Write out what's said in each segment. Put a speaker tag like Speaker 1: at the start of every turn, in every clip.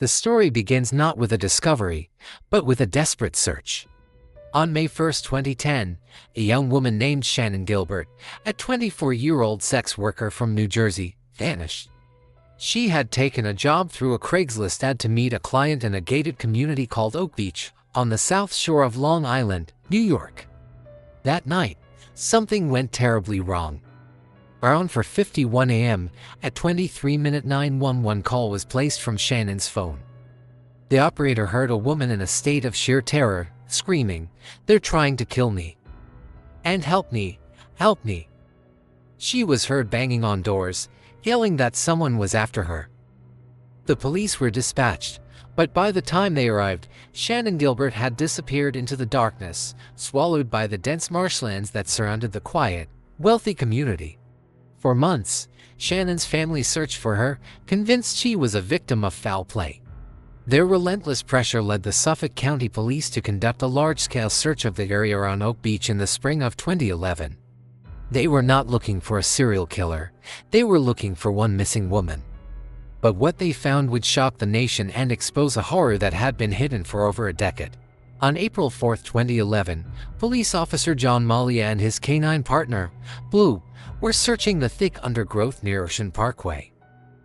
Speaker 1: The story begins not with a discovery, but with a desperate search. On May 1, 2010, a young woman named Shannon Gilbert, a 24-year-old sex worker from New Jersey, vanished. She had taken a job through a Craigslist ad to meet a client in a gated community called Oak Beach, on the south shore of Long Island, New York. That night, something went terribly wrong. Around 4:51 a.m., a 23-minute 911 call was placed from Shannon's phone. The operator heard a woman in a state of sheer terror, screaming, "They're trying to kill me. And help me, help me." She was heard banging on doors, yelling that someone was after her. The police were dispatched, but by the time they arrived, Shannon Gilbert had disappeared into the darkness, swallowed by the dense marshlands that surrounded the quiet, wealthy community. For months, Shannon's family searched for her, convinced she was a victim of foul play. Their relentless pressure led the Suffolk County Police to conduct a large-scale search of the area around Oak Beach in the spring of 2011. They were not looking for a serial killer, they were looking for one missing woman. But what they found would shock the nation and expose a horror that had been hidden for over a decade. On April 4, 2011, police officer John Malia and his canine partner, Blue, were searching the thick undergrowth near Ocean Parkway,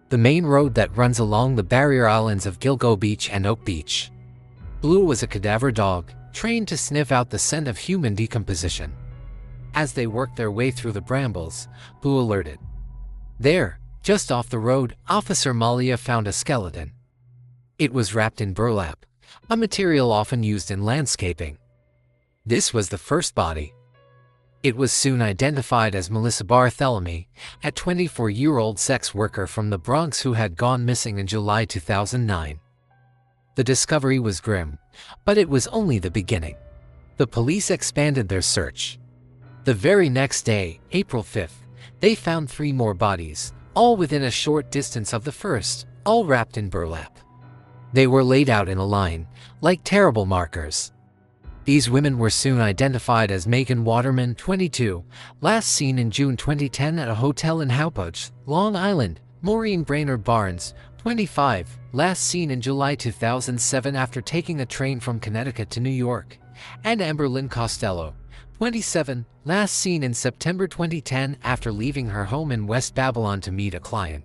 Speaker 1: the main road that runs along the barrier islands of Gilgo Beach and Oak Beach. Blue was a cadaver dog, trained to sniff out the scent of human decomposition. As they worked their way through the brambles, Blue alerted. There, just off the road, Officer Malia found a skeleton. It was wrapped in burlap, a material often used in landscaping. This was the first body. It was soon identified as Melissa Barthélemy, a 24-year-old sex worker from the Bronx who had gone missing in July 2009. The discovery was grim, but it was only the beginning. The police expanded their search. The very next day, April 5th, they found 3 more bodies, all within a short distance of the first, all wrapped in burlap. They were laid out in a line, like terrible markers. These women were soon identified as Megan Waterman, 22, last seen in June 2010 at a hotel in Hauppauge, Long Island; Maureen Brainerd Barnes, 25, last seen in July 2007 after taking a train from Connecticut to New York; and Amber Lynn Costello, 27, last seen in September 2010 after leaving her home in West Babylon to meet a client.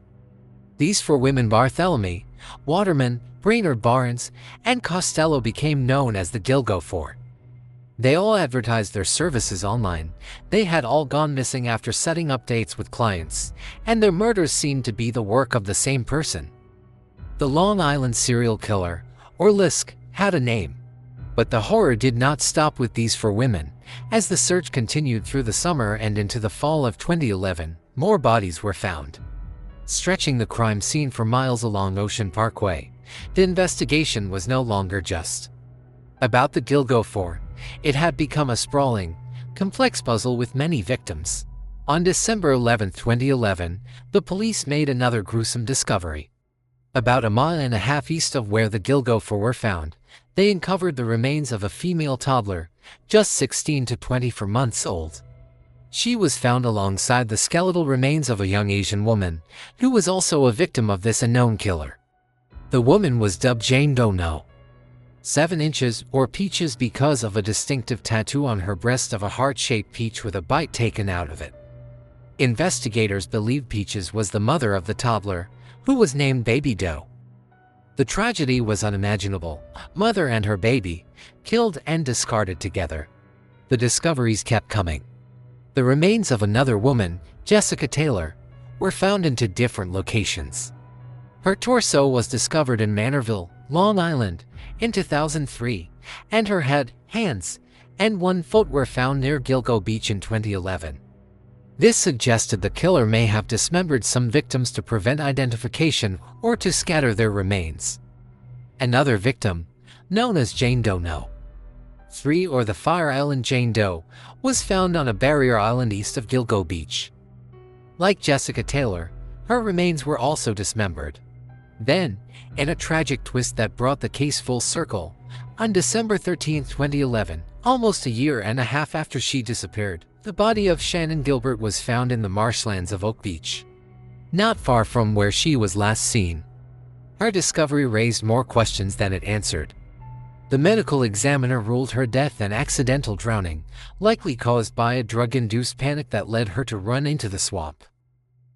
Speaker 1: These 4 women, Barthélemy, Waterman, Brainerd Barnes, and Costello, became known as the Gilgo Four. They all advertised their services online. They had all gone missing after setting up dates with clients, and their murders seemed to be the work of the same person. The Long Island serial killer, or LISK, had a name. But the horror did not stop with these 4 women. As the search continued through the summer and into the fall of 2011, more bodies were found. Stretching the crime scene for miles along Ocean Parkway, the investigation was no longer just about the Gilgo Four. It had become a sprawling, complex puzzle with many victims. On December 11, 2011, the police made another gruesome discovery. About 1.5 miles east of where the Gilgo Four were found, they uncovered the remains of a female toddler, just 16 to 24 months old. She was found alongside the skeletal remains of a young Asian woman, who was also a victim of this unknown killer. The woman was dubbed Jane Doe, 7 inches, or Peaches, because of a distinctive tattoo on her breast of a heart-shaped peach with a bite taken out of it. Investigators believed Peaches was the mother of the toddler, who was named Baby Doe. The tragedy was unimaginable. Mother and her baby, killed and discarded together. The discoveries kept coming. The remains of another woman, Jessica Taylor, were found in 2 different locations. Her torso was discovered in Manorville, Long Island, in 2003, and her head, hands, and 1 foot were found near Gilgo Beach in 2011. This suggested the killer may have dismembered some victims to prevent identification or to scatter their remains. Another victim, known as Jane Doe 3, or the Fire Island Jane Doe, was found on a barrier island east of Gilgo Beach. Like Jessica Taylor, her remains were also dismembered. Then, in a tragic twist that brought the case full circle, on December 13, 2011, almost 1.5 years after she disappeared, the body of Shannon Gilbert was found in the marshlands of Oak Beach, not far from where she was last seen. Her discovery raised more questions than it answered. The medical examiner ruled her death an accidental drowning, likely caused by a drug-induced panic that led her to run into the swamp.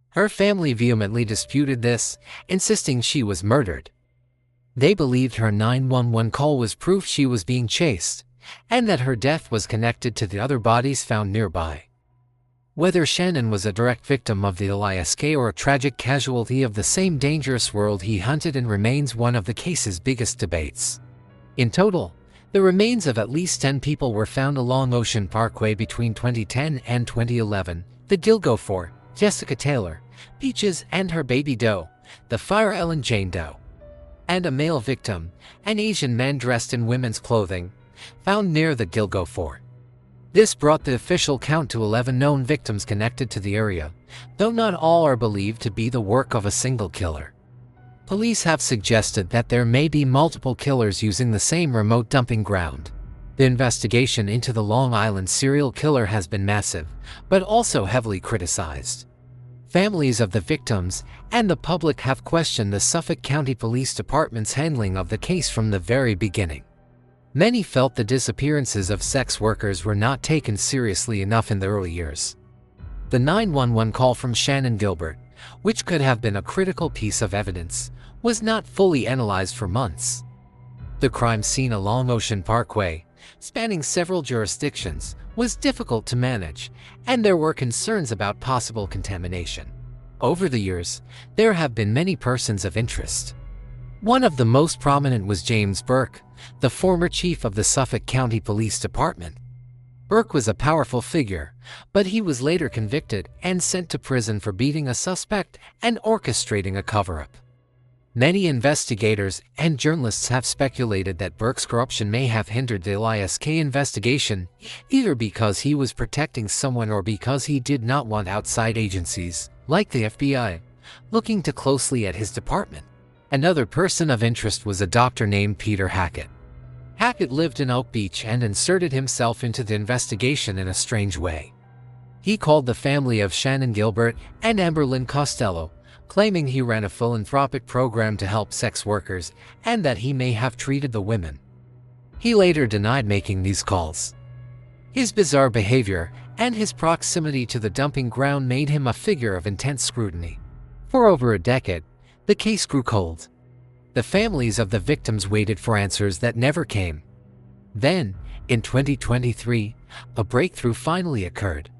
Speaker 1: Her family vehemently disputed this, insisting she was murdered. They believed her 911 call was proof she was being chased, and that her death was connected to the other bodies found nearby. Whether Shannon was a direct victim of the LISK or a tragic casualty of the same dangerous world he hunted in remains one of the case's biggest debates. In total, the remains of at least 10 people were found along Ocean Parkway between 2010 and 2011. The Gilgo Fort, Jessica Taylor, Peaches and her baby doe, the Fire Ellen Jane Doe, and a male victim, an Asian man dressed in women's clothing, found near the Gilgo Fort. This brought the official count to 11 known victims connected to the area, though not all are believed to be the work of a single killer. Police have suggested that there may be multiple killers using the same remote dumping ground. The investigation into the Long Island serial killer has been massive, but also heavily criticized. Families of the victims and the public have questioned the Suffolk County Police Department's handling of the case from the very beginning. Many felt the disappearances of sex workers were not taken seriously enough in the early years. The 911 call from Shannon Gilbert, which could have been a critical piece of evidence, was not fully analyzed for months. The crime scene along Ocean Parkway, spanning several jurisdictions, was difficult to manage, and there were concerns about possible contamination. Over the years, there have been many persons of interest. One of the most prominent was James Burke, the former chief of the Suffolk County Police Department. Burke was a powerful figure, but he was later convicted and sent to prison for beating a suspect and orchestrating a cover-up. Many investigators and journalists have speculated that Burke's corruption may have hindered the LISK investigation, either because he was protecting someone or because he did not want outside agencies, like the FBI, looking too closely at his department. Another person of interest was a doctor named Peter Hackett. Hackett lived in Oak Beach and inserted himself into the investigation in a strange way. He called the family of Shannon Gilbert and Amberlynn Costello, claiming he ran a philanthropic program to help sex workers and that he may have treated the women. He later denied making these calls. His bizarre behavior and his proximity to the dumping ground made him a figure of intense scrutiny. For over a decade, the case grew cold. The families of the victims waited for answers that never came. Then, in 2023, a breakthrough finally occurred.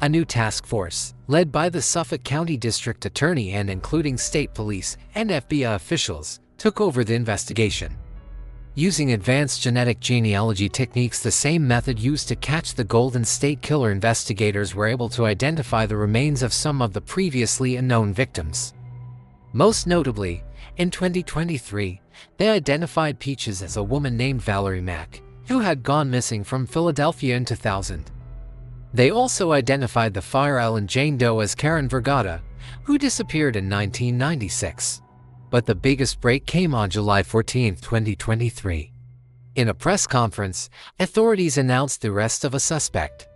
Speaker 1: A new task force, led by the Suffolk County District Attorney and including state police and FBI officials, took over the investigation. Using advanced genetic genealogy techniques, the same method used to catch the Golden State Killer, investigators were able to identify the remains of some of the previously unknown victims. Most notably, in 2023, they identified Peaches as a woman named Valerie Mack, who had gone missing from Philadelphia in 2000. They also identified the Fire Ellen Jane Doe as Karen Vergata, who disappeared in 1996. But the biggest break came on July 14, 2023. In a press conference, authorities announced the arrest of a suspect.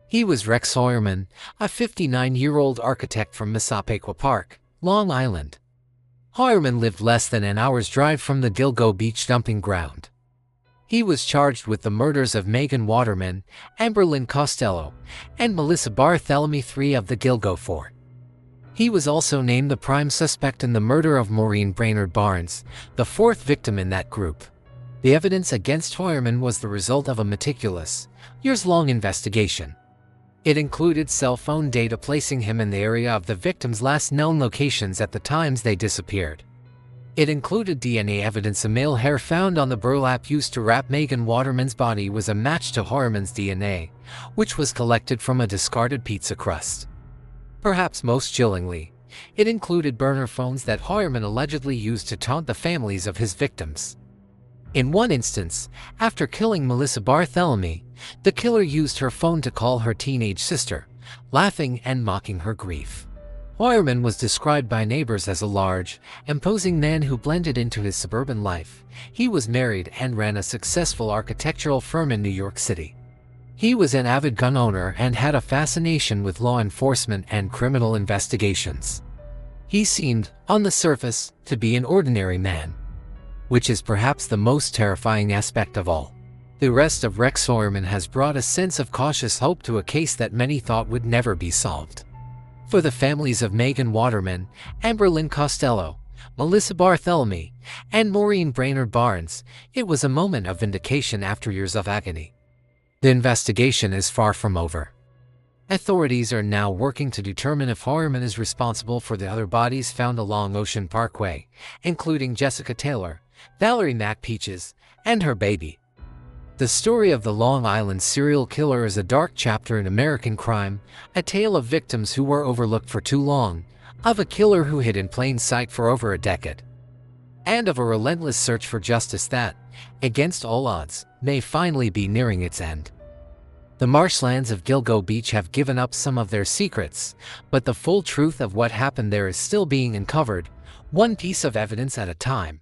Speaker 1: He was Rex Hoyerman, a 59-year-old architect from Massapequa Park, Long Island. Hoyerman lived less than an hour's drive from the Gilgo Beach dumping ground. He was charged with the murders of Megan Waterman, Amberlynn Costello, and Melissa Barthélemy, 3 of the Gilgo Fort. He was also named the prime suspect in the murder of Maureen Brainerd Barnes, the 4th victim in that group. The evidence against Hoyerman was the result of a meticulous, years-long investigation. It included cell phone data placing him in the area of the victims' last known locations at the times they disappeared. It included DNA evidence. A male hair found on the burlap used to wrap Megan Waterman's body was a match to Hoyerman's DNA, which was collected from a discarded pizza crust. Perhaps most chillingly, it included burner phones that Hoyerman allegedly used to taunt the families of his victims. In one instance, after killing Melissa Barthélemy, the killer used her phone to call her teenage sister, laughing and mocking her grief. Hoyerman was described by neighbors as a large, imposing man who blended into his suburban life. He was married and ran a successful architectural firm in New York City. He was an avid gun owner and had a fascination with law enforcement and criminal investigations. He seemed, on the surface, to be an ordinary man, which is perhaps the most terrifying aspect of all. The arrest of Rex Heuermann has brought a sense of cautious hope to a case that many thought would never be solved. For the families of Megan Waterman, Amber Lynn Costello, Melissa Barthélemy, and Maureen Brainerd Barnes, it was a moment of vindication after years of agony. The investigation is far from over. Authorities are now working to determine if Heuermann is responsible for the other bodies found along Ocean Parkway, including Jessica Taylor, Valerie McPeaches, and her baby. The story of the Long Island serial killer is a dark chapter in American crime, a tale of victims who were overlooked for too long, of a killer who hid in plain sight for over a decade, and of a relentless search for justice that, against all odds, may finally be nearing its end. The marshlands of Gilgo Beach have given up some of their secrets, but the full truth of what happened there is still being uncovered, one piece of evidence at a time.